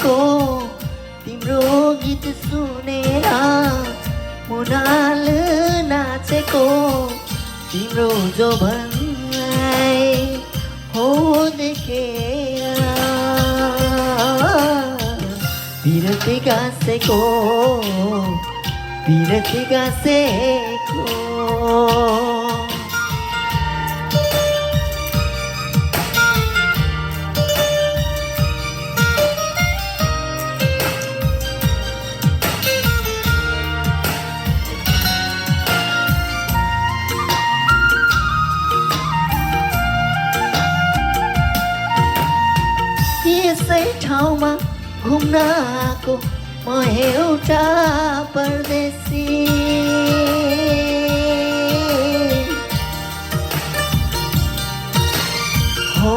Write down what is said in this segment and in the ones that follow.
नाचेको तिम्रो गीत सुनेर मुनाल नाचेको तिम्रो जोबनलाई हो देखेर बिरती गाँसेको यसै ठाउँमा घुम्न आएको म एउटा परदेशी हो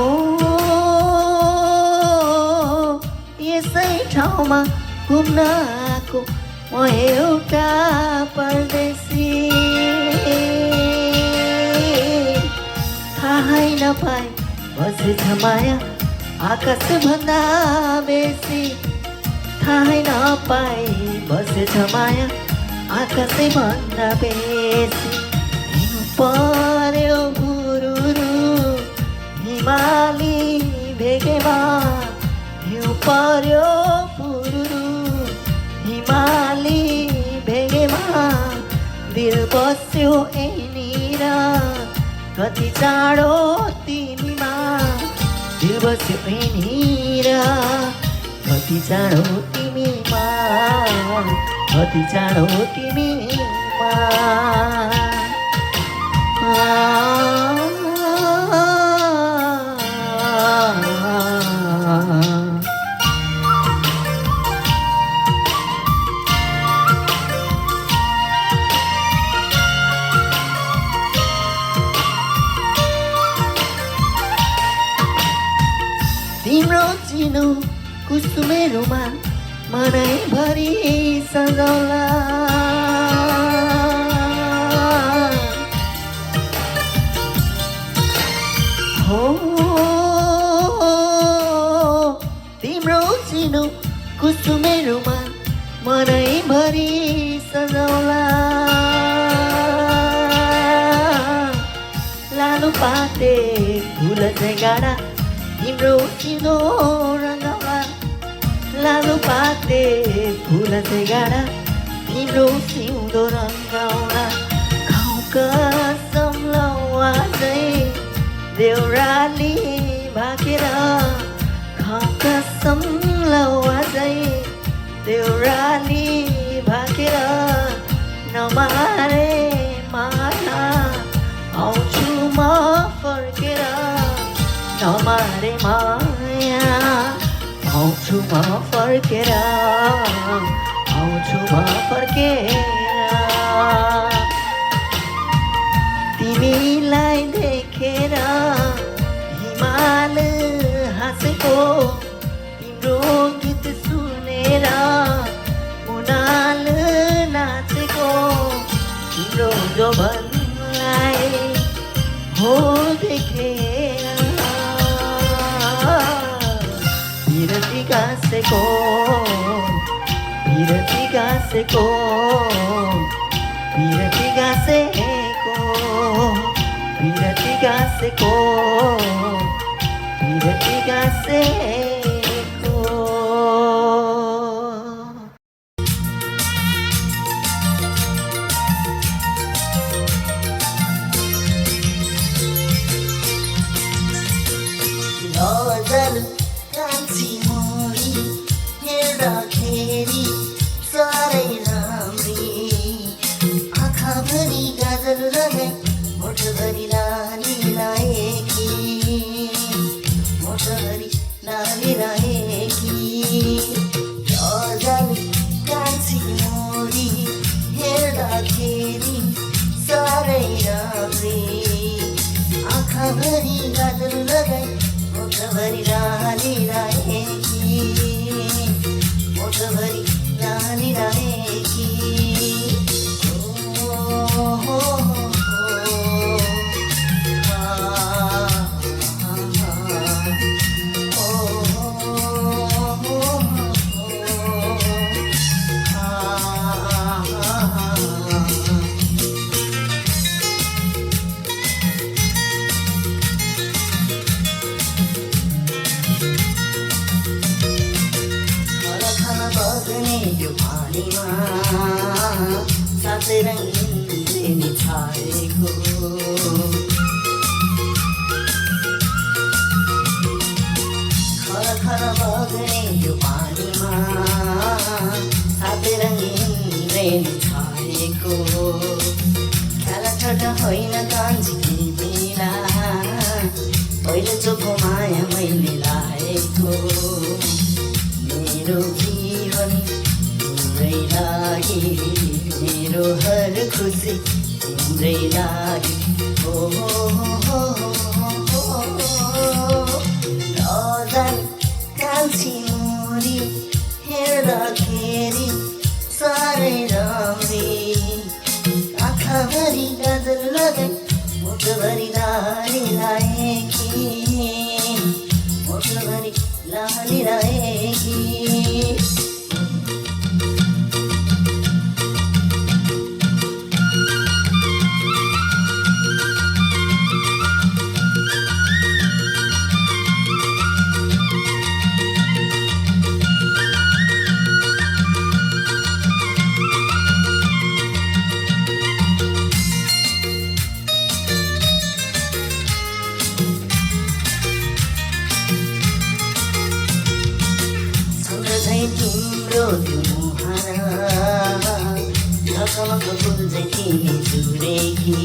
यसै ठाउँमा घुम्न आएको म एउटा परदेशी थाहै नपाए बसेछ माया आकाश भन्दा बेसी थाहै नपाए बसेछ माया आकाशै भन्दा बेसी हिउँ पर्यो भुरुरु हिमाली भेगेमा हिउँ पर्यो भुरुरु हिमाली भेगेमा दिल बस्यो यहीँनिर कति चाँडो तिमीमा दिल बस्यो यहीँनिर कति चाँडो तिमीमा कति चाँडो तिमीमा तिम्रो चिनो कुसुमे रुमाल मनैभरि सजाउला हो तिम्रो चिनो कुसुमे रुमाल मनैभरि सजाउला लालु पाते फुल चाहिँ गाडा तिम्रो सिधो रङ्गमा लालु पाते फुल चाहिँ गाडा तिम्रो सिउँदो रङ्गौला गाउँ कसम लौवा चाहिँ देउराली भाकेर गाउँ कसम लौवा चाहिँ देउराली भाकेर नमारे माया आउँछु म फर्केर नमारे माया आउँछु म फर्केर तिमीलाई देखेर हिमाल हाँसेको तिम्रो गीत सुनेर मुनाल नाचेको तिम्रो जोबनलाई हो देखेर बिरती गाँसेको बिरती गाँसेको बिरती गाँसेको बिरती गाँसेको बिरती गाँसेको नजर कान्छी मोरी हेर्दाखेरि साह्रै राम्री आँखाभरि गाजल लगाई मोठभरि लाली लाएकी मोठभरि लाली लाएकी नजर कान्छी मोरी हेर्दाखेरि साह्रै राम्री आँखाभरि गाजल लगाई मोठभरि लाली लाएकी मोठभरि लाली लाएकी जग्गा होइन कान्छी तिमीला पहिले चोखो माया मैले लाएको मेरो जीवन तिम्रै लागि मेरो हर खुसी तिम्रै लागि नजान कान्छी मोरी हेर्दाखेरि साह्रै राम्री आँखाभरि गाजर लगाई मुखभरि लाली लाएकी मुखभरि लाली लाएकी तिम्रो त्यो मुहार ढकमक फुल चाहिँ तिमी जुरेकी